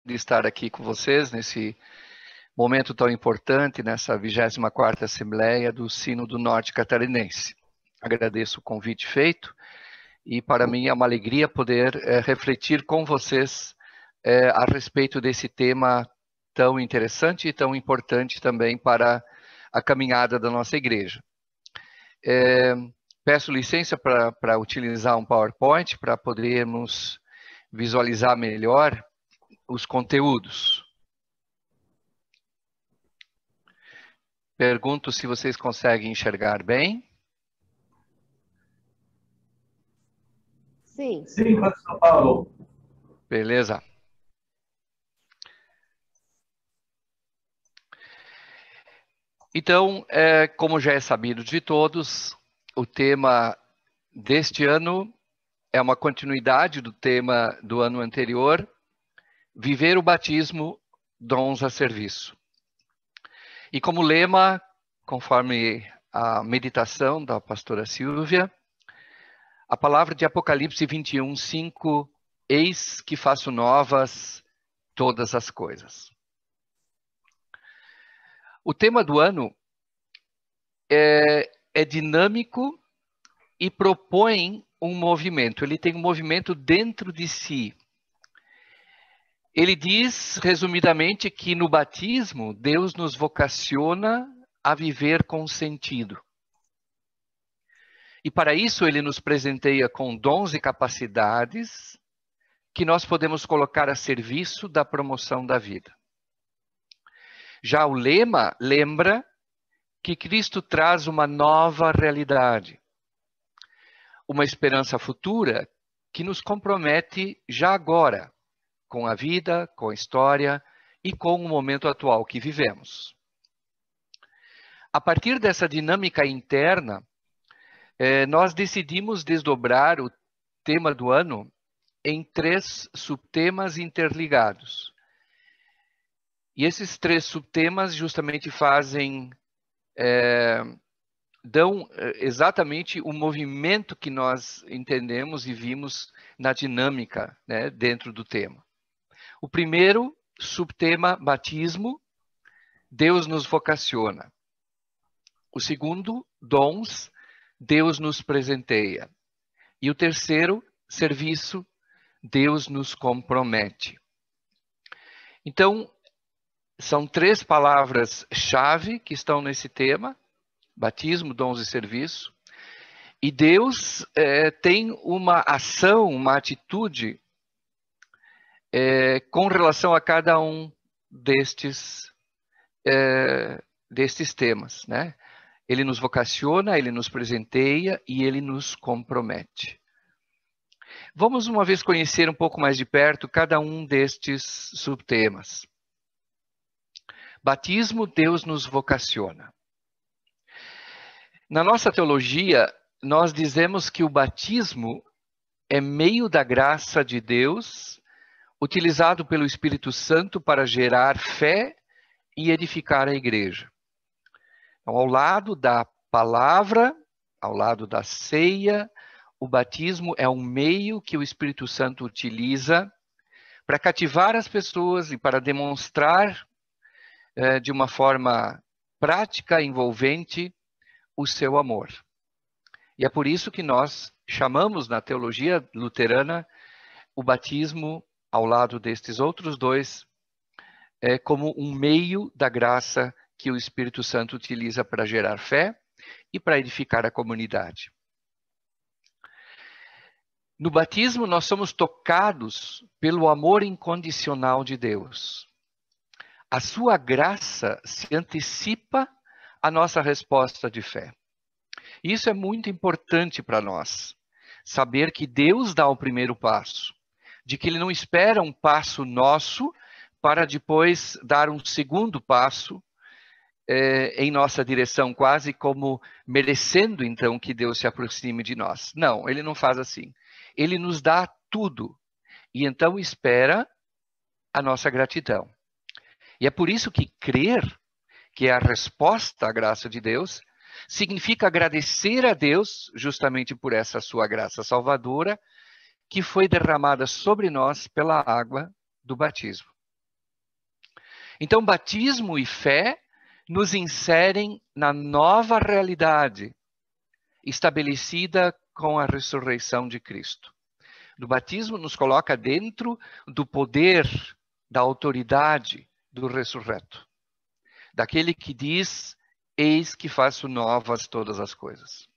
de estar aqui com vocês nesse momento tão importante, nessa 24ª Assembleia do Sínodo Norte Catarinense. Agradeço o convite feito e para mim é uma alegria poder refletir com vocês a respeito desse tema tão interessante e tão importante também para a caminhada da nossa igreja. Peço licença para utilizar um PowerPoint para podermos visualizar melhor os conteúdos. Pergunto se vocês conseguem enxergar bem. Sim. Sim, pastor Paulo. Beleza. Então, como já é sabido de todos, o tema deste ano é uma continuidade do tema do ano anterior, viver o batismo, dons a serviço. E como lema, conforme a meditação da pastora Silvia, a palavra de Apocalipse 21:5, eis que faço novas todas as coisas. O tema do ano é dinâmico e propõe um movimento. Ele tem um movimento dentro de si. Ele diz, resumidamente, que no batismo, Deus nos vocaciona a viver com sentido. E para isso, ele nos presenteia com dons e capacidades que nós podemos colocar a serviço da promoção da vida. Já o lema lembra que Cristo traz uma nova realidade, uma esperança futura que nos compromete já agora com a vida, com a história e com o momento atual que vivemos. A partir dessa dinâmica interna, nós decidimos desdobrar o tema do ano em 3 subtemas interligados. E esses 3 subtemas justamente dão exatamente o movimento que nós entendemos e vimos na dinâmica, né, dentro do tema. O primeiro subtema, batismo, Deus nos vocaciona. O segundo, dons, Deus nos presenteia. E o terceiro, serviço, Deus nos compromete. Então, são 3 palavras-chave que estão nesse tema, batismo, dons e serviço. E Deus tem uma ação, uma atitude com relação a cada um destes temas, né? Ele nos vocaciona, ele nos presenteia e ele nos compromete. Vamos uma vez conhecer um pouco mais de perto cada um destes subtemas. Batismo, Deus nos vocaciona. Na nossa teologia, nós dizemos que o batismo é meio da graça de Deus, utilizado pelo Espírito Santo para gerar fé e edificar a igreja. Então, ao lado da palavra, ao lado da ceia, o batismo é um meio que o Espírito Santo utiliza para cativar as pessoas e para demonstrar de uma forma prática, envolvente, o seu amor. E é por isso que nós chamamos na teologia luterana o batismo, ao lado destes outros 2, como um meio da graça que o Espírito Santo utiliza para gerar fé e para edificar a comunidade. No batismo, nós somos tocados pelo amor incondicional de Deus. A sua graça se antecipa à nossa resposta de fé. Isso é muito importante para nós. Saber que Deus dá o primeiro passo. De que Ele não espera um passo nosso para depois dar um segundo passo em nossa direção, quase como merecendo então que Deus se aproxime de nós. Não, Ele não faz assim. Ele nos dá tudo e então espera a nossa gratidão. E é por isso que crer, que é a resposta à graça de Deus, significa agradecer a Deus justamente por essa sua graça salvadora que foi derramada sobre nós pela água do batismo. Então, batismo e fé nos inserem na nova realidade estabelecida com a ressurreição de Cristo. O batismo nos coloca dentro do poder, da autoridade do ressurreto, daquele que diz: eis que faço novas todas as coisas.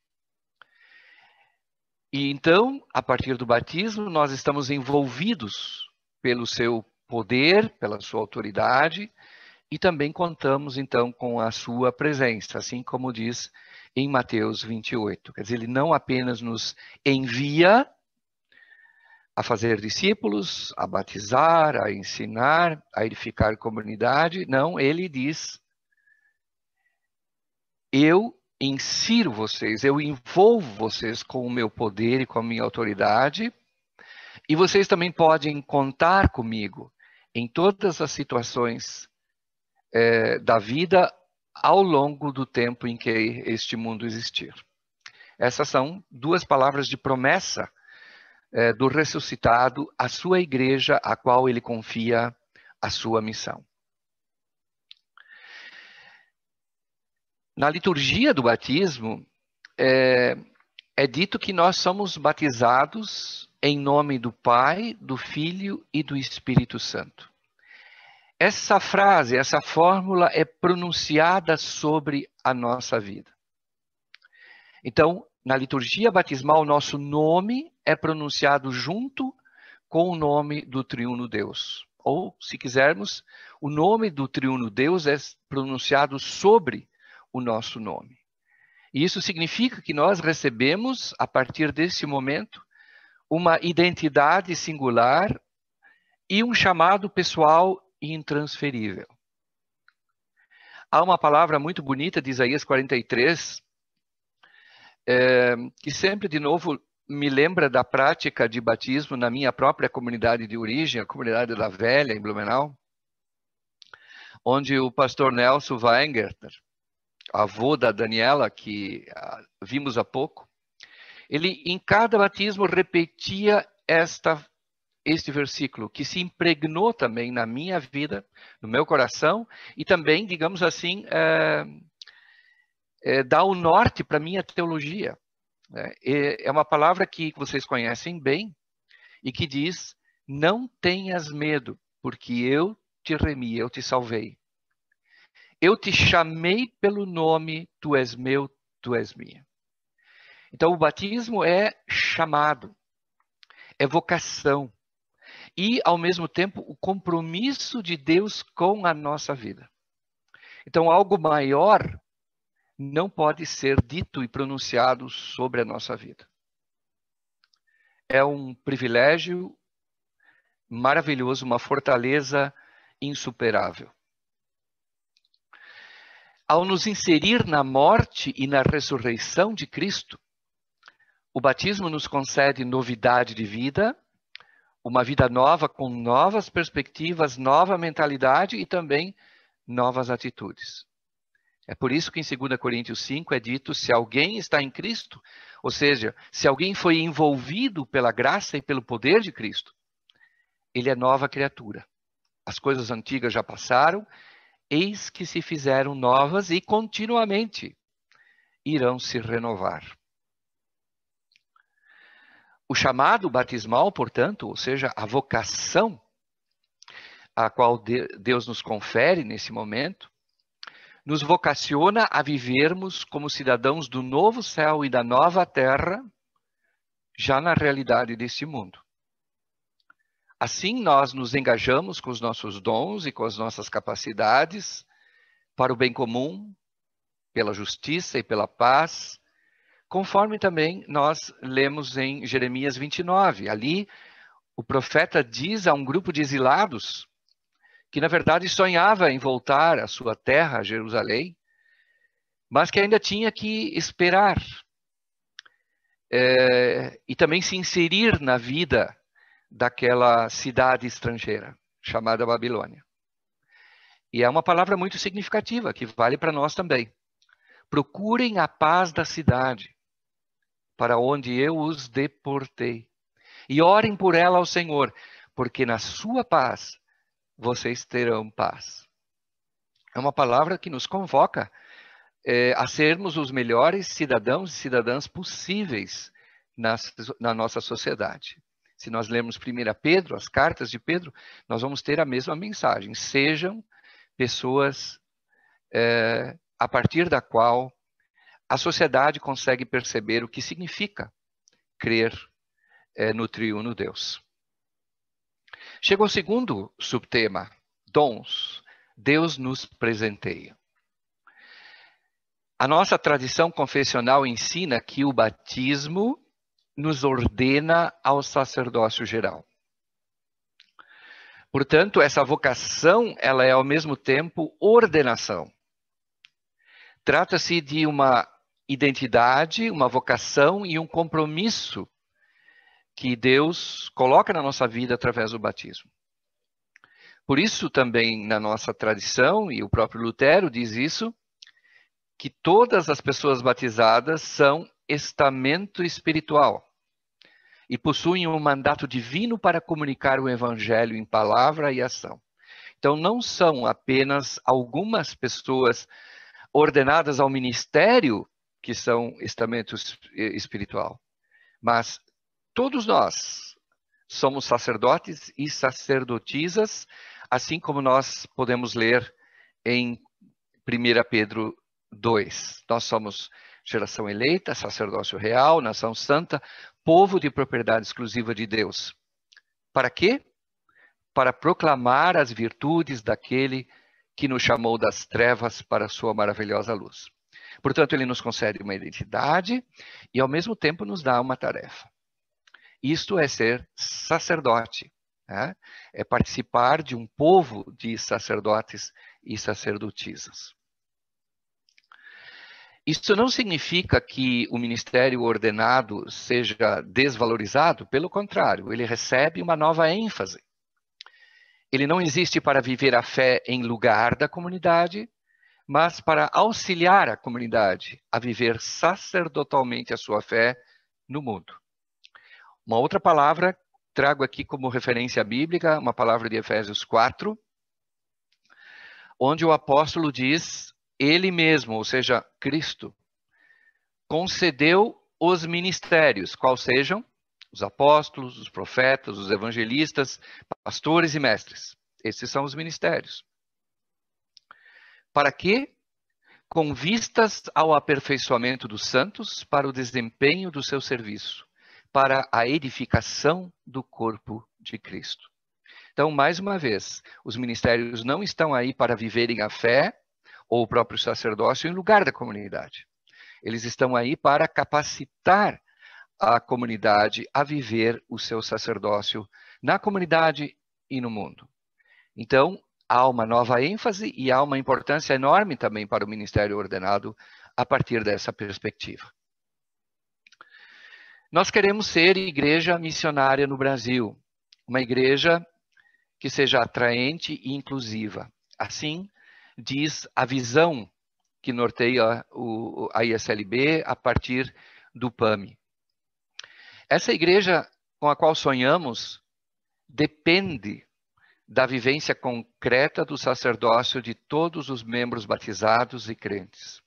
E então, a partir do batismo, nós estamos envolvidos pelo seu poder, pela sua autoridade, e também contamos, então, com a sua presença, assim como diz em Mateus 28. Quer dizer, ele não apenas nos envia a fazer discípulos, a batizar, a ensinar, a edificar comunidade. Não, ele diz: eu insiro vocês, eu envolvo vocês com o meu poder e com a minha autoridade, e vocês também podem contar comigo em todas as situações da vida ao longo do tempo em que este mundo existir. Essas são duas palavras de promessa do ressuscitado à sua igreja, a qual ele confia a sua missão. Na liturgia do batismo, é dito que nós somos batizados em nome do Pai, do Filho e do Espírito Santo. Essa frase, essa fórmula é pronunciada sobre a nossa vida. Então, na liturgia batismal, nosso nome é pronunciado junto com o nome do Triuno Deus. Ou, se quisermos, o nome do Triuno Deus é pronunciado sobre o nosso nome. E isso significa que nós recebemos, a partir desse momento, uma identidade singular e um chamado pessoal intransferível. Há uma palavra muito bonita de Isaías 43, que sempre, de novo, me lembra da prática de batismo na minha própria comunidade de origem, a comunidade da Velha, em Blumenau, onde o pastor Nelson Weingartner, avô da Daniela, que vimos há pouco, ele em cada batismo repetia este versículo, que se impregnou também na minha vida, no meu coração, e também, digamos assim, dá o norte para a minha teologia. É uma palavra que vocês conhecem bem, e que diz: não tenhas medo, porque eu te remi, eu te salvei. Eu te chamei pelo nome, tu és meu, tu és minha. Então, o batismo é chamado, é vocação, e, ao mesmo tempo, o compromisso de Deus com a nossa vida. Então, algo maior não pode ser dito e pronunciado sobre a nossa vida. É um privilégio maravilhoso, uma fortaleza insuperável. Ao nos inserir na morte e na ressurreição de Cristo, o batismo nos concede novidade de vida, uma vida nova com novas perspectivas, nova mentalidade e também novas atitudes. É por isso que em 2 Coríntios 5 é dito: se alguém está em Cristo, ou seja, se alguém foi envolvido pela graça e pelo poder de Cristo, ele é nova criatura. As coisas antigas já passaram, eis que se fizeram novas e continuamente irão se renovar. O chamado batismal, portanto, ou seja, a vocação a qual Deus nos confere nesse momento, nos vocaciona a vivermos como cidadãos do novo céu e da nova terra, já na realidade deste mundo. Assim, nós nos engajamos com os nossos dons e com as nossas capacidades para o bem comum, pela justiça e pela paz, conforme também nós lemos em Jeremias 29. Ali, o profeta diz a um grupo de exilados que, na verdade, sonhava em voltar à sua terra, Jerusalém, mas que ainda tinha que esperar e também se inserir na vida daquela cidade estrangeira, chamada Babilônia. E é uma palavra muito significativa, que vale para nós também. Procurem a paz da cidade, para onde eu os deportei, e orem por ela ao Senhor, porque na sua paz vocês terão paz. É uma palavra que nos convoca a sermos os melhores cidadãos e cidadãs possíveis na nossa sociedade. Se nós lermos 1 Pedro, as cartas de Pedro, nós vamos ter a mesma mensagem. Sejam pessoas a partir da qual a sociedade consegue perceber o que significa crer no triuno Deus. Chega ao segundo subtema, dons. Deus nos presenteia. A nossa tradição confessional ensina que o batismo nos ordena ao sacerdócio geral. Portanto, essa vocação, ela é ao mesmo tempo ordenação. Trata-se de uma identidade, uma vocação e um compromisso que Deus coloca na nossa vida através do batismo. Por isso também na nossa tradição, e o próprio Lutero diz isso, que todas as pessoas batizadas são estamento espiritual e possuem um mandato divino para comunicar o evangelho em palavra e ação. Então não são apenas algumas pessoas ordenadas ao ministério que são estamento espiritual, mas todos nós somos sacerdotes e sacerdotisas, assim como nós podemos ler em 1 Pedro 2. Nós somos geração eleita, sacerdócio real, nação santa, povo de propriedade exclusiva de Deus. Para quê? Para proclamar as virtudes daquele que nos chamou das trevas para a sua maravilhosa luz. Portanto, ele nos concede uma identidade e, ao mesmo tempo, nos dá uma tarefa. Isto é ser sacerdote, né? É participar de um povo de sacerdotes e sacerdotisas. Isso não significa que o ministério ordenado seja desvalorizado, pelo contrário, ele recebe uma nova ênfase. Ele não existe para viver a fé em lugar da comunidade, mas para auxiliar a comunidade a viver sacerdotalmente a sua fé no mundo. Uma outra palavra, trago aqui como referência bíblica, uma palavra de Efésios 4, onde o apóstolo diz, ele mesmo, ou seja, Cristo, concedeu os ministérios, quais sejam os apóstolos, os profetas, os evangelistas, pastores e mestres. Esses são os ministérios. Para quê? Com vistas ao aperfeiçoamento dos santos para o desempenho do seu serviço, para a edificação do corpo de Cristo. Então, mais uma vez, os ministérios não estão aí para viverem a fé ou o próprio sacerdócio em lugar da comunidade. Eles estão aí para capacitar a comunidade a viver o seu sacerdócio na comunidade e no mundo. Então, há uma nova ênfase e há uma importância enorme também para o ministério ordenado a partir dessa perspectiva. Nós queremos ser igreja missionária no Brasil, uma igreja que seja atraente e inclusiva. Assim, diz a visão que norteia a ISLB a partir do PAMI. Essa igreja com a qual sonhamos depende da vivência concreta do sacerdócio de todos os membros batizados e crentes.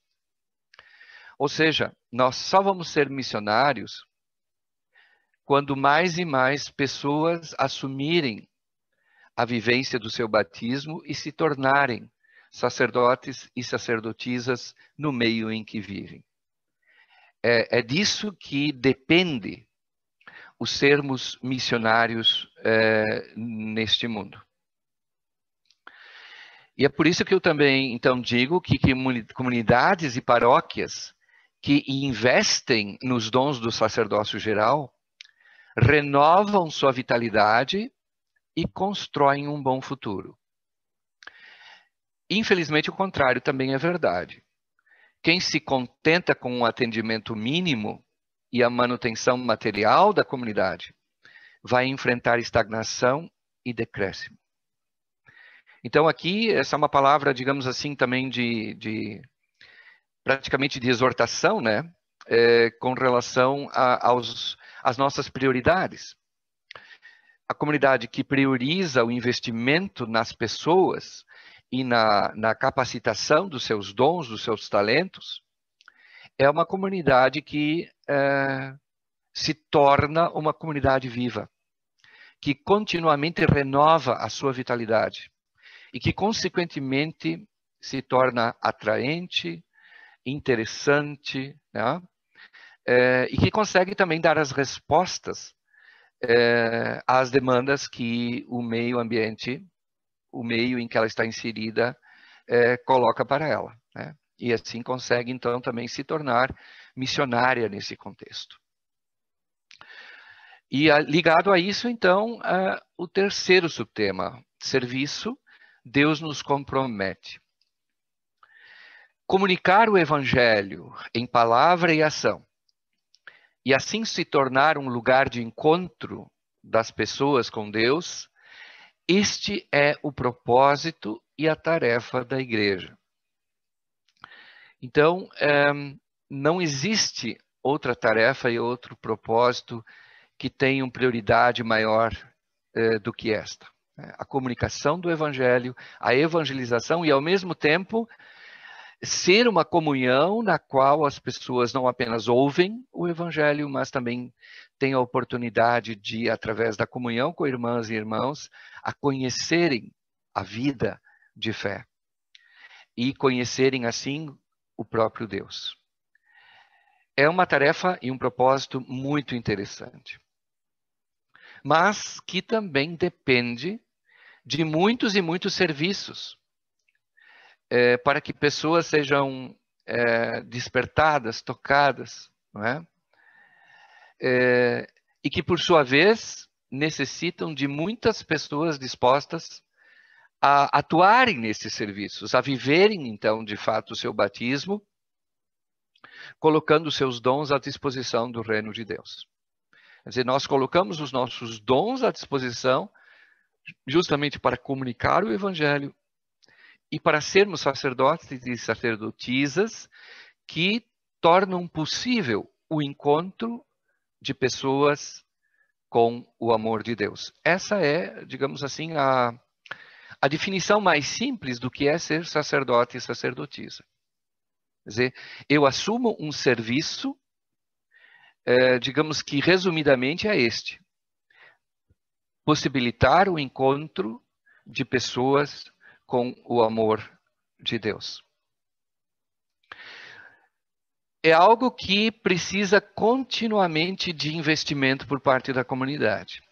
Ou seja, nós só vamos ser missionários quando mais e mais pessoas assumirem a vivência do seu batismo e se tornarem sacerdotes e sacerdotisas no meio em que vivem. É disso que depende os sermos missionários neste mundo. E é por isso que eu também, então, digo que comunidades e paróquias que investem nos dons do sacerdócio geral renovam sua vitalidade e constroem um bom futuro. Infelizmente, o contrário também é verdade. Quem se contenta com um atendimento mínimo e a manutenção material da comunidade vai enfrentar estagnação e decréscimo. Então aqui, essa é uma palavra, digamos assim, também praticamente de exortação, né? Com relação às nossas prioridades. A comunidade que prioriza o investimento nas pessoas e na capacitação dos seus dons, dos seus talentos, é uma comunidade que se torna uma comunidade viva, que continuamente renova a sua vitalidade e que, consequentemente, se torna atraente, interessante, né? E que consegue também dar as respostas às demandas que o meio ambiente, o meio em que ela está inserida, coloca para ela, né? E assim consegue, então, também se tornar missionária nesse contexto. E ligado a isso, então, o terceiro subtema, serviço, Deus nos compromete. Comunicar o evangelho em palavra e ação, e assim se tornar um lugar de encontro das pessoas com Deus, este é o propósito e a tarefa da igreja. Então, não existe outra tarefa e outro propósito que tenham prioridade maior do que esta. A comunicação do evangelho, a evangelização e, ao mesmo tempo, ser uma comunhão na qual as pessoas não apenas ouvem o evangelho, mas também têm a oportunidade de, através da comunhão com irmãs e irmãos, a conhecerem a vida de fé e conhecerem, assim, o próprio Deus. É uma tarefa e um propósito muito interessante, mas que também depende de muitos e muitos serviços para que pessoas sejam despertadas, tocadas, não é? E que, por sua vez, necessitam de muitas pessoas dispostas a atuarem nesses serviços, a viverem, então, de fato, o seu batismo, colocando seus dons à disposição do reino de Deus. Quer dizer, nós colocamos os nossos dons à disposição justamente para comunicar o evangelho e para sermos sacerdotes e sacerdotisas que tornam possível o encontro de pessoas com o amor de Deus. Essa é, digamos assim, a definição mais simples do que é ser sacerdote e sacerdotisa. Quer dizer, eu assumo um serviço, digamos que resumidamente é este: possibilitar o encontro de pessoas com o amor de Deus. É algo que precisa continuamente de investimento por parte da comunidade.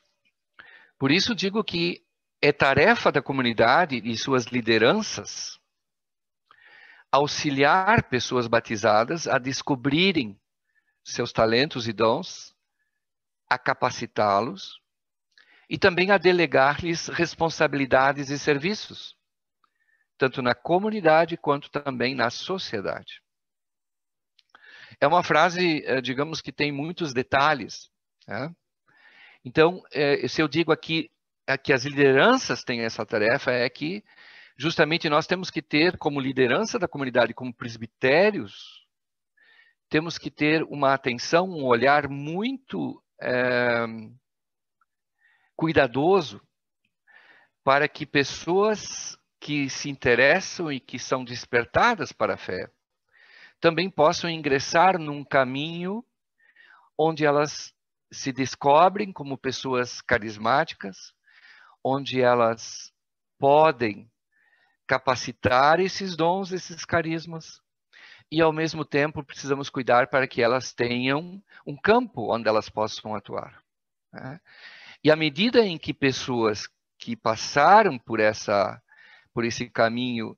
Por isso digo que é tarefa da comunidade e suas lideranças auxiliar pessoas batizadas a descobrirem seus talentos e dons, a capacitá-los e também a delegar-lhes responsabilidades e serviços, tanto na comunidade quanto também na sociedade. É uma frase, digamos, que tem muitos detalhes, né? Então, se eu digo aqui que as lideranças têm essa tarefa, é que justamente nós temos que ter, como liderança da comunidade, como presbitérios, temos que ter uma atenção, um olhar muito cuidadoso para que pessoas que se interessam e que são despertadas para a fé também possam ingressar num caminho onde elas se descobrem como pessoas carismáticas, onde elas podem capacitar esses dons, esses carismas, e ao mesmo tempo precisamos cuidar para que elas tenham um campo onde elas possam atuar, né? E à medida em que pessoas que passaram por esse caminho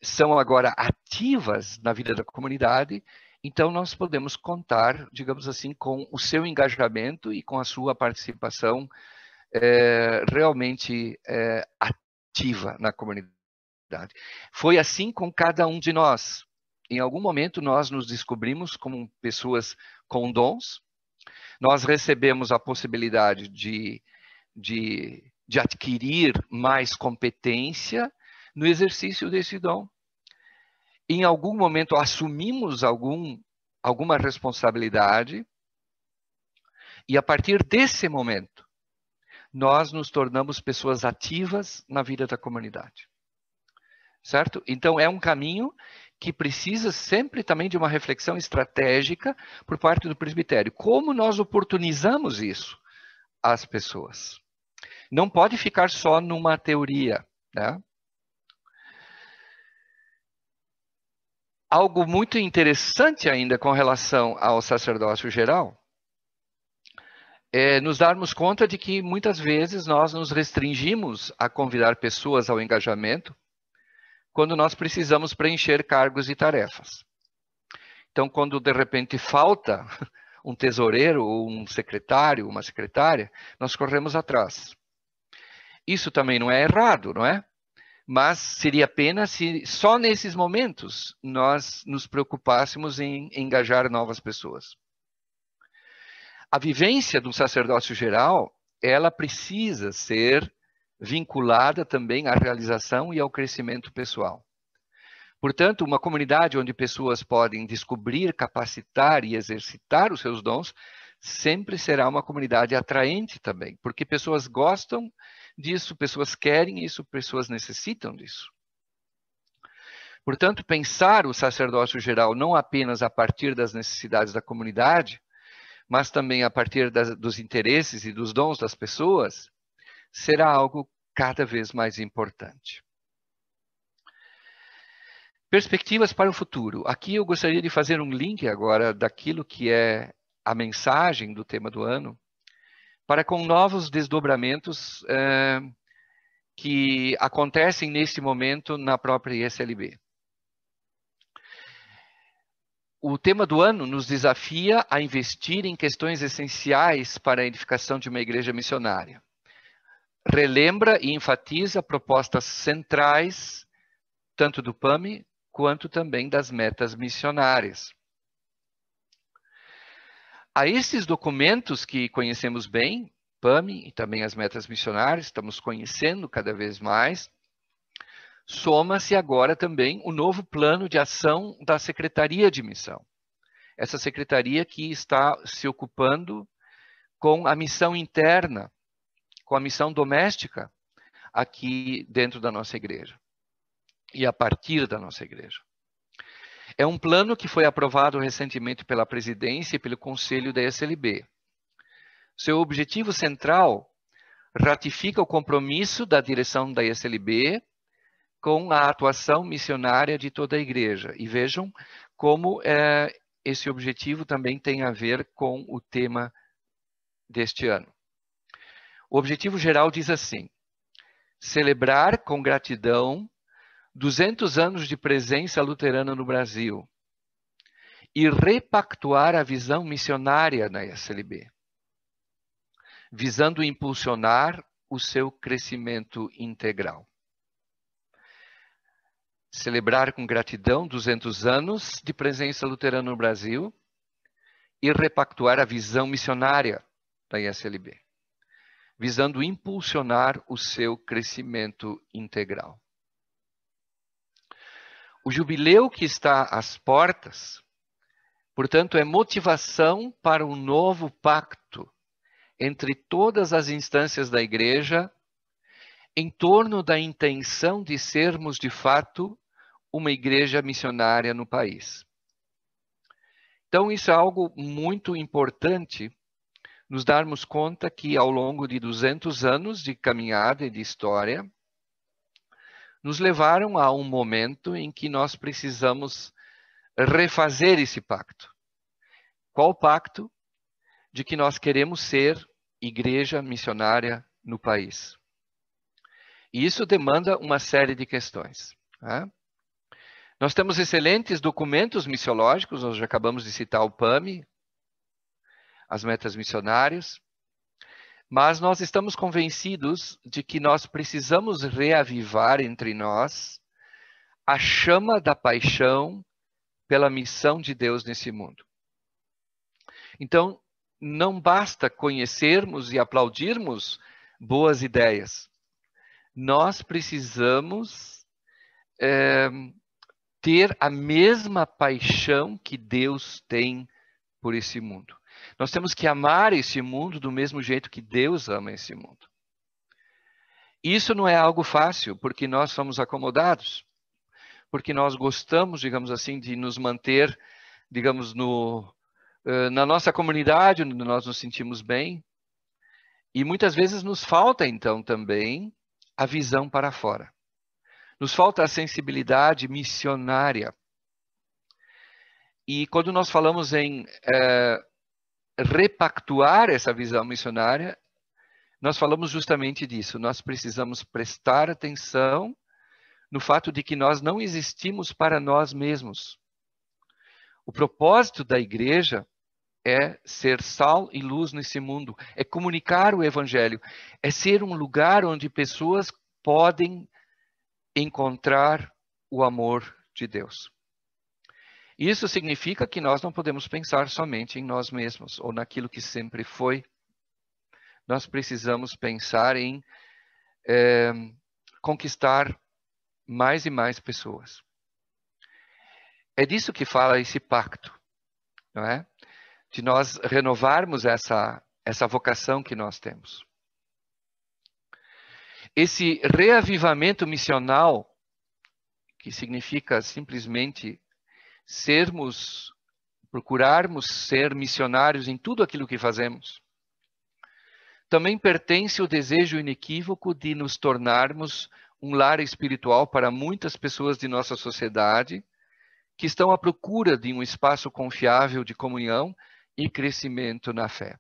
são agora ativas na vida da comunidade, então nós podemos contar, digamos assim, com o seu engajamento e com a sua participação realmente ativa na comunidade. Foi assim com cada um de nós. Em algum momento nós nos descobrimos como pessoas com dons, nós recebemos a possibilidade de adquirir mais competência no exercício desse dom. Em algum momento assumimos alguma responsabilidade e a partir desse momento nós nos tornamos pessoas ativas na vida da comunidade. certo? Então, é um caminho que precisa sempre também de uma reflexão estratégica por parte do presbitério. Como nós oportunizamos isso às pessoas? Não pode ficar só numa teoria, né? Algo muito interessante ainda com relação ao sacerdócio geral é nos darmos conta de que muitas vezes nós nos restringimos a convidar pessoas ao engajamento quando nós precisamos preencher cargos e tarefas. Então, quando de repente falta um tesoureiro ou um secretário, uma secretária, nós corremos atrás. Isso também não é errado, não é? Mas seria pena se só nesses momentos nós nos preocupássemos em engajar novas pessoas. A vivência do sacerdócio geral, ela precisa ser vinculada também à realização e ao crescimento pessoal. Portanto, uma comunidade onde pessoas podem descobrir, capacitar e exercitar os seus dons, sempre será uma comunidade atraente também, porque pessoas gostam disso, pessoas querem isso, pessoas necessitam disso. Portanto, pensar o sacerdócio geral não apenas a partir das necessidades da comunidade, mas também a partir dos interesses e dos dons das pessoas, será algo cada vez mais importante. Perspectivas para o futuro. Aqui eu gostaria de fazer um link agora daquilo que é a mensagem do tema do ano, para com novos desdobramentos que acontecem neste momento na própria ESLB. O tema do ano nos desafia a investir em questões essenciais para a edificação de uma igreja missionária. Relembra e enfatiza propostas centrais, tanto do PAMI, quanto também das metas missionárias. A esses documentos que conhecemos bem, PAMI e também as metas missionárias, estamos conhecendo cada vez mais, soma-se agora também o novo plano de ação da Secretaria de Missão. Essa secretaria que está se ocupando com a missão interna, com a missão doméstica aqui dentro da nossa igreja e a partir da nossa igreja. É um plano que foi aprovado recentemente pela presidência e pelo conselho da ESLB. Seu objetivo central ratifica o compromisso da direção da ESLB com a atuação missionária de toda a igreja. E vejam como esse objetivo também tem a ver com o tema deste ano. O objetivo geral diz assim: celebrar com gratidão 200 anos de presença luterana no Brasil e repactuar a visão missionária na ESLB, visando impulsionar o seu crescimento integral. Celebrar com gratidão 200 anos de presença luterana no Brasil e repactuar a visão missionária da ESLB, visando impulsionar o seu crescimento integral. O jubileu que está às portas, portanto, é motivação para um novo pacto entre todas as instâncias da igreja em torno da intenção de sermos, de fato, uma igreja missionária no país. Então, isso é algo muito importante, nos darmos conta que ao longo de 200 anos de caminhada e de história, nos levaram a um momento em que nós precisamos refazer esse pacto. Qual pacto? De que nós queremos ser igreja missionária no país. E isso demanda uma série de questões. Né? Nós temos excelentes documentos missiológicos, nós já acabamos de citar o PAMI, as metas missionárias, mas nós estamos convencidos de que nós precisamos reavivar entre nós a chama da paixão pela missão de Deus nesse mundo. Então, não basta conhecermos e aplaudirmos boas ideias. Nós precisamos ter a mesma paixão que Deus tem por esse mundo. Nós temos que amar esse mundo do mesmo jeito que Deus ama esse mundo. Isso não é algo fácil, porque nós somos acomodados. porque nós gostamos, digamos assim, de nos manter, digamos, na nossa comunidade, onde nós nos sentimos bem. E muitas vezes nos falta, então, também a visão para fora. Nos falta a sensibilidade missionária. E quando nós falamos em repactuar essa visão missionária, nós falamos justamente disso. Nós precisamos prestar atenção no fato de que nós não existimos para nós mesmos. O propósito da igreja é ser sal e luz nesse mundo, é comunicar o evangelho, é ser um lugar onde pessoas podem encontrar o amor de Deus. Isso significa que nós não podemos pensar somente em nós mesmos ou naquilo que sempre foi. Nós precisamos pensar em conquistar mais e mais pessoas. É disso que fala esse pacto, não é? De nós renovarmos essa vocação que nós temos. Esse reavivamento missional, que significa simplesmente procurarmos ser missionários em tudo aquilo que fazemos, também pertence ao desejo inequívoco de nos tornarmos um lar espiritual para muitas pessoas de nossa sociedade que estão à procura de um espaço confiável de comunhão e crescimento na fé.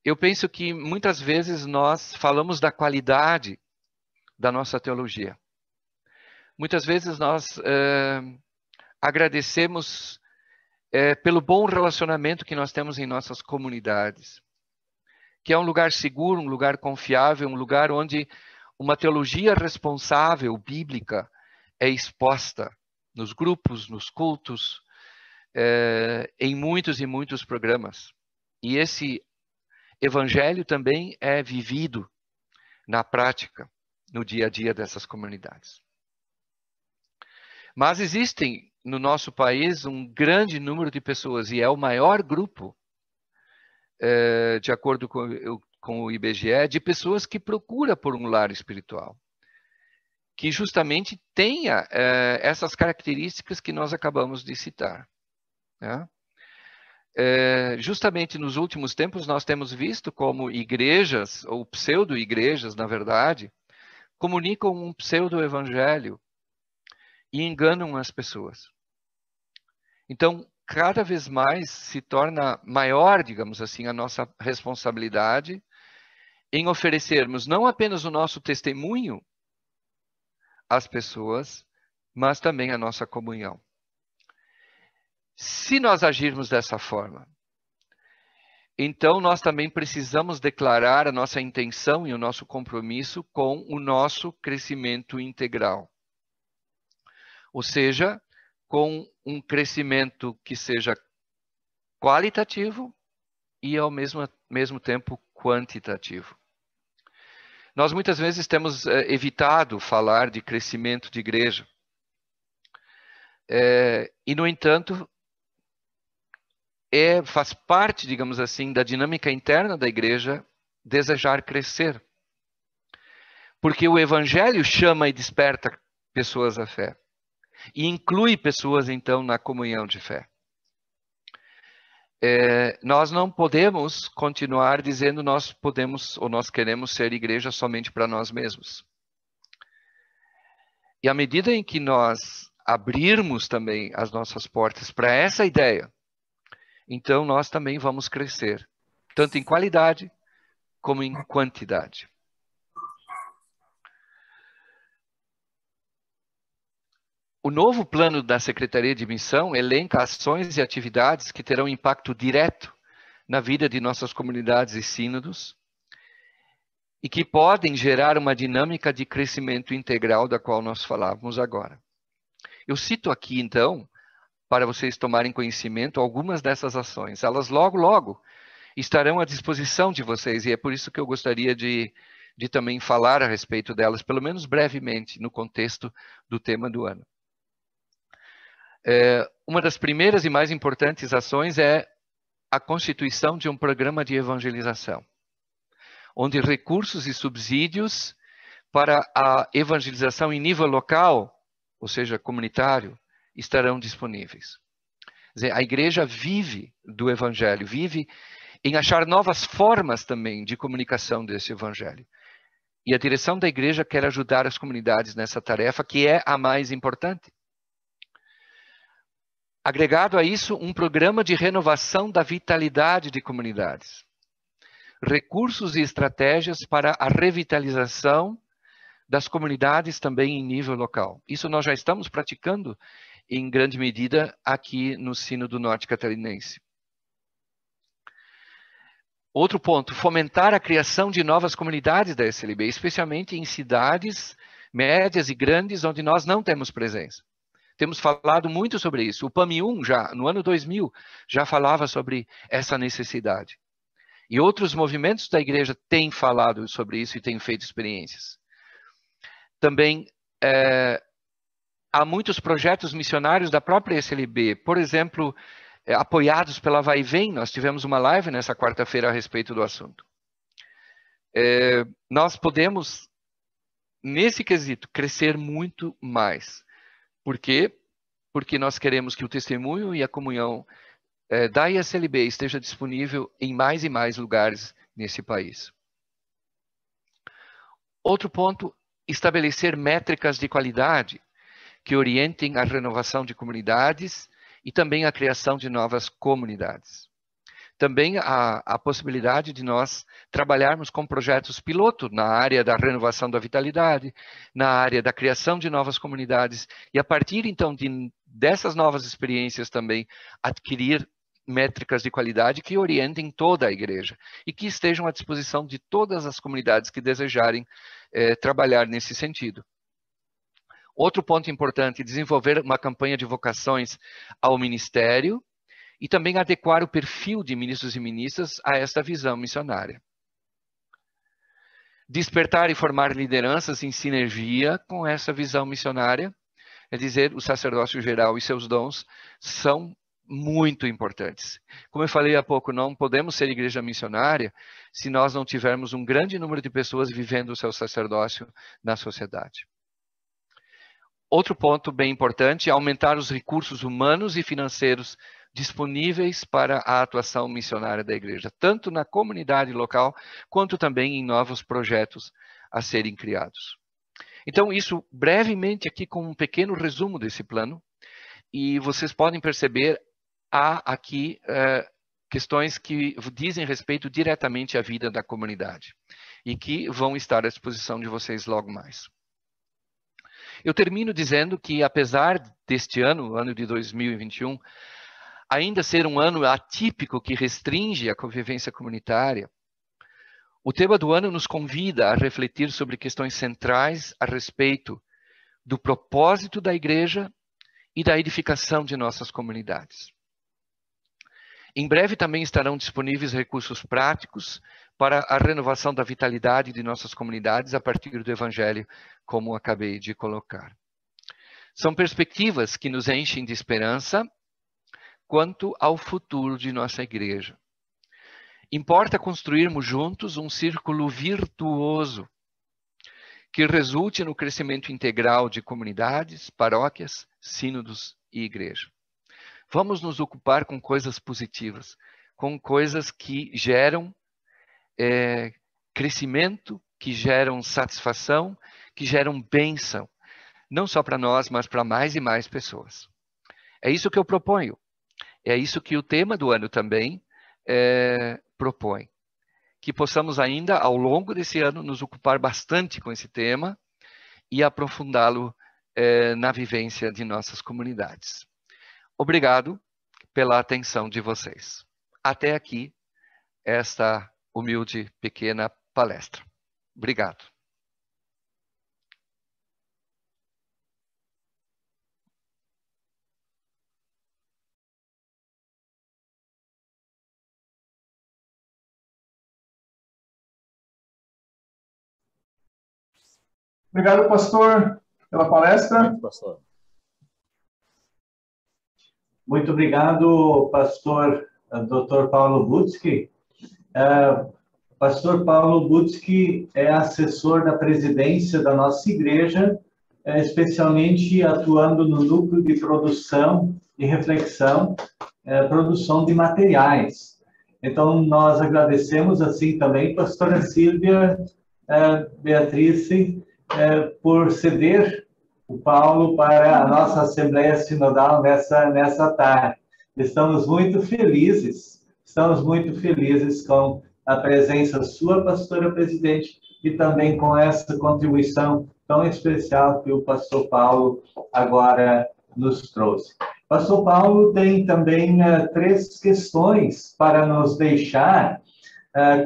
Eu penso que muitas vezes nós falamos da qualidade da nossa teologia. Muitas vezes nós agradecemos pelo bom relacionamento que nós temos em nossas comunidades, que é um lugar seguro, um lugar confiável, um lugar onde uma teologia responsável, bíblica, é exposta nos grupos, nos cultos, em muitos e muitos programas. E esse evangelho também é vivido na prática, no dia a dia dessas comunidades. Mas existem no nosso país um grande número de pessoas, e é o maior grupo, de acordo com o IBGE, de pessoas que procuram por um lar espiritual, que justamente tenha essas características que nós acabamos de citar, né? Justamente nos últimos tempos nós temos visto como igrejas, ou pseudo-igrejas, na verdade, comunicam um pseudo-evangelho e enganam as pessoas. Então, cada vez mais se torna maior, digamos assim, a nossa responsabilidade em oferecermos não apenas o nosso testemunho às pessoas, mas também a nossa comunhão. Se nós agirmos dessa forma, então nós também precisamos declarar a nossa intenção e o nosso compromisso com o nosso crescimento integral. Ou seja, com um crescimento que seja qualitativo e ao mesmo tempo quantitativo. Nós muitas vezes temos evitado falar de crescimento de igreja. E, no entanto, faz parte, digamos assim, da dinâmica interna da igreja desejar crescer. Porque o evangelho chama e desperta pessoas à fé. E inclui pessoas, então, na comunhão de fé. Nós não podemos continuar dizendo nós podemos ou nós queremos ser igreja somente para nós mesmos. E à medida em que nós abrirmos também as nossas portas para essa ideia, então nós também vamos crescer, tanto em qualidade como em quantidade. O novo plano da Secretaria de Missão elenca ações e atividades que terão impacto direto na vida de nossas comunidades e sínodos e que podem gerar uma dinâmica de crescimento integral da qual nós falávamos agora. Eu cito aqui, então, para vocês tomarem conhecimento, algumas dessas ações. Elas logo estarão à disposição de vocês e é por isso que eu gostaria de também falar a respeito delas, pelo menos brevemente, no contexto do tema do ano. Uma das primeiras e mais importantes ações é a constituição de um programa de evangelização, onde recursos e subsídios para a evangelização em nível local, ou seja, comunitário, estarão disponíveis. Quer dizer, a igreja vive do evangelho, vive em achar novas formas também de comunicação desse evangelho. E a direção da igreja quer ajudar as comunidades nessa tarefa, que é a mais importante. Agregado a isso, um programa de renovação da vitalidade de comunidades. Recursos e estratégias para a revitalização das comunidades também em nível local. Isso nós já estamos praticando em grande medida aqui no Sínodo Norte Catarinense. Outro ponto, fomentar a criação de novas comunidades da SLB, especialmente em cidades médias e grandes onde nós não temos presença. Temos falado muito sobre isso. O PAMI-1, já no ano 2000, já falava sobre essa necessidade. E outros movimentos da igreja têm falado sobre isso e têm feito experiências. Também há muitos projetos missionários da própria SLB, por exemplo, apoiados pela Vai e Vem. Nós tivemos uma live nessa quarta-feira a respeito do assunto. Nós podemos, nesse quesito, crescer muito mais. Por quê? Porque nós queremos que o testemunho e a comunhão da ISLB esteja disponível em mais e mais lugares nesse país. Outro ponto, estabelecer métricas de qualidade que orientem a renovação de comunidades e também a criação de novas comunidades. Também a possibilidade de nós trabalharmos com projetos piloto na área da renovação da vitalidade, na área da criação de novas comunidades, e a partir, então, dessas novas experiências também, adquirir métricas de qualidade que orientem toda a igreja e que estejam à disposição de todas as comunidades que desejarem trabalhar nesse sentido. Outro ponto importante, desenvolver uma campanha de vocações ao ministério, e também adequar o perfil de ministros e ministras a esta visão missionária. Despertar e formar lideranças em sinergia com essa visão missionária, é dizer, o sacerdócio geral e seus dons são muito importantes. Como eu falei há pouco, não podemos ser igreja missionária se nós não tivermos um grande número de pessoas vivendo o seu sacerdócio na sociedade. Outro ponto bem importante é aumentar os recursos humanos e financeiros disponíveis para a atuação missionária da igreja, tanto na comunidade local, quanto também em novos projetos a serem criados. Então, isso brevemente aqui com um pequeno resumo desse plano, e vocês podem perceber, há aqui questões que dizem respeito diretamente à vida da comunidade, e que vão estar à disposição de vocês logo mais. Eu termino dizendo que, apesar deste ano, o ano de 2021, ainda ser um ano atípico que restringe a convivência comunitária, o tema do ano nos convida a refletir sobre questões centrais a respeito do propósito da igreja e da edificação de nossas comunidades. Em breve também estarão disponíveis recursos práticos para a renovação da vitalidade de nossas comunidades a partir do Evangelho, como acabei de colocar. São perspectivas que nos enchem de esperança quanto ao futuro de nossa igreja. Importa construirmos juntos um círculo virtuoso que resulte no crescimento integral de comunidades, paróquias, sínodos e igreja. Vamos nos ocupar com coisas positivas, com coisas que geram crescimento, que geram satisfação, que geram bênção, não só para nós, mas para mais e mais pessoas. É isso que eu proponho. É isso que o tema do ano também propõe. Que possamos ainda, ao longo desse ano, nos ocupar bastante com esse tema e aprofundá-lo na vivência de nossas comunidades. Obrigado pela atenção de vocês. Até aqui, esta humilde pequena palestra. Obrigado. Obrigado, pastor, pela palestra. Muito, pastor. Muito obrigado, pastor Dr. Paulo Butzky. Pastor Paulo Butzki é assessor da presidência da nossa igreja, especialmente atuando no núcleo de produção e reflexão, produção de materiais. Então, nós agradecemos, assim também, pastora Silvia Beatriz, por ceder o Paulo para a nossa Assembleia Sinodal nessa tarde. Estamos muito felizes com a presença sua, pastora presidente, e também com essa contribuição tão especial que o pastor Paulo agora nos trouxe. Pastor Paulo tem também 3 questões para nos deixar.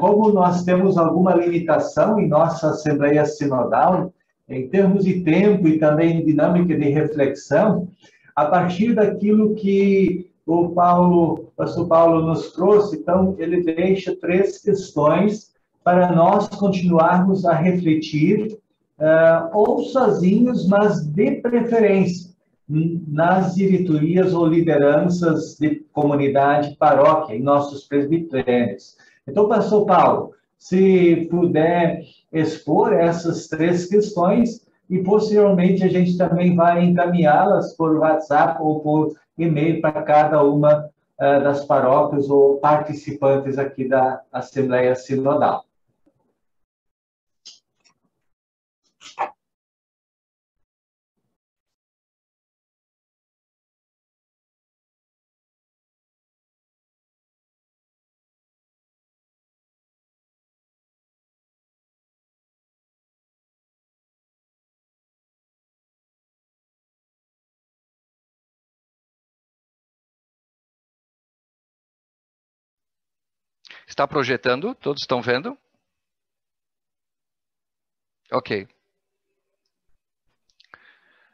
Como nós temos alguma limitação em nossa Assembleia Sinodal, em termos de tempo e também dinâmica de reflexão, a partir daquilo que o pastor Paulo nos trouxe, então ele deixa 3 questões para nós continuarmos a refletir, ou sozinhos, mas de preferência, nas diretorias ou lideranças de comunidade, paróquia, em nossos presbitérios. Então, pastor Paulo, se puder expor essas 3 questões e, posteriormente, a gente também vai encaminhá-las por WhatsApp ou por e-mail para cada uma das paróquias ou participantes aqui da Assembleia Sinodal. Está projetando? Todos estão vendo? Ok.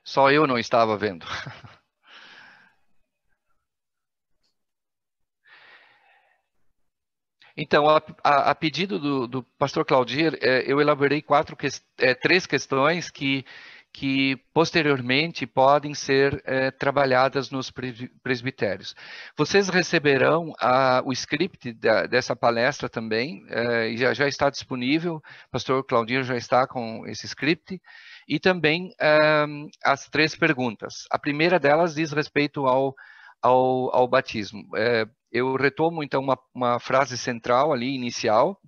Só eu não estava vendo. Então, a pedido do pastor Claudir, eu elaborei 3 questões que posteriormente podem ser trabalhadas nos presbitérios. Vocês receberão o script dessa palestra também, já está disponível, o pastor Claudir já está com esse script, e também as 3 perguntas. A primeira delas diz respeito ao batismo. Eu retomo, então, uma frase central ali, inicial.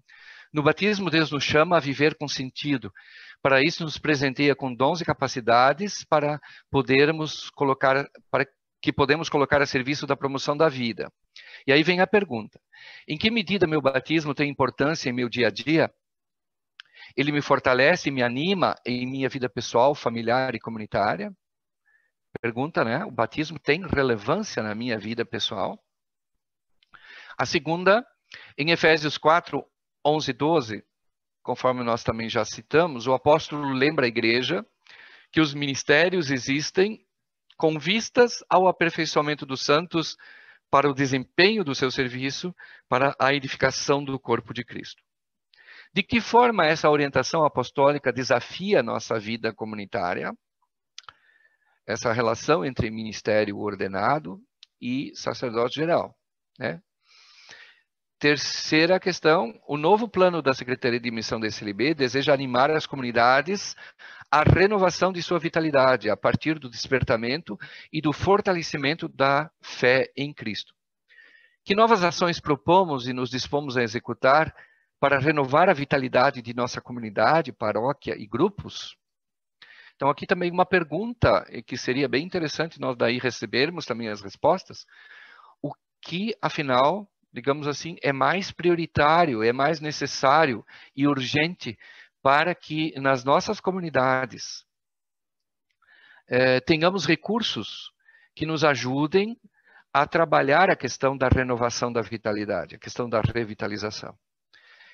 No batismo, Deus nos chama a viver com sentido. Para isso, nos presenteia com dons e capacidades para que podemos colocar a serviço da promoção da vida. E aí vem a pergunta: em que medida meu batismo tem importância em meu dia a dia? Ele me fortalece e me anima em minha vida pessoal, familiar e comunitária? Pergunta, né? O batismo tem relevância na minha vida pessoal? A segunda, em Efésios 4, 11 e 12, conforme nós também já citamos, o apóstolo lembra a igreja que os ministérios existem com vistas ao aperfeiçoamento dos santos para o desempenho do seu serviço, para a edificação do corpo de Cristo. De que forma essa orientação apostólica desafia a nossa vida comunitária? Essa relação entre ministério ordenado e sacerdote geral, né? Terceira questão, o novo plano da Secretaria de Missão da SLB deseja animar as comunidades à renovação de sua vitalidade a partir do despertamento e do fortalecimento da fé em Cristo. Que novas ações propomos e nos dispomos a executar para renovar a vitalidade de nossa comunidade, paróquia e grupos? Então, aqui também uma pergunta que seria bem interessante nós daí recebermos também as respostas. O que, afinal, digamos assim, é mais prioritário, é mais necessário e urgente para que nas nossas comunidades tenhamos recursos que nos ajudem a trabalhar a questão da renovação da vitalidade, a questão da revitalização.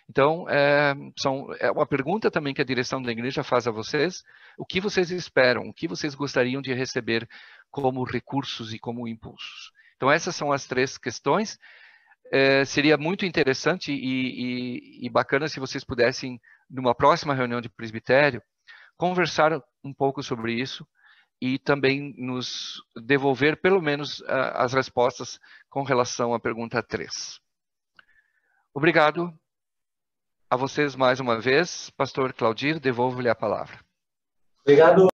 Então, é uma pergunta também que a direção da igreja faz a vocês: o que vocês esperam, o que vocês gostariam de receber como recursos e como impulsos? Então, essas são as 3 questões. Seria muito interessante e bacana se vocês pudessem, numa próxima reunião de presbitério, conversar um pouco sobre isso e também nos devolver, pelo menos, as respostas com relação à pergunta 3. Obrigado. A vocês mais uma vez, pastor Claudir, devolvo-lhe a palavra. Obrigado.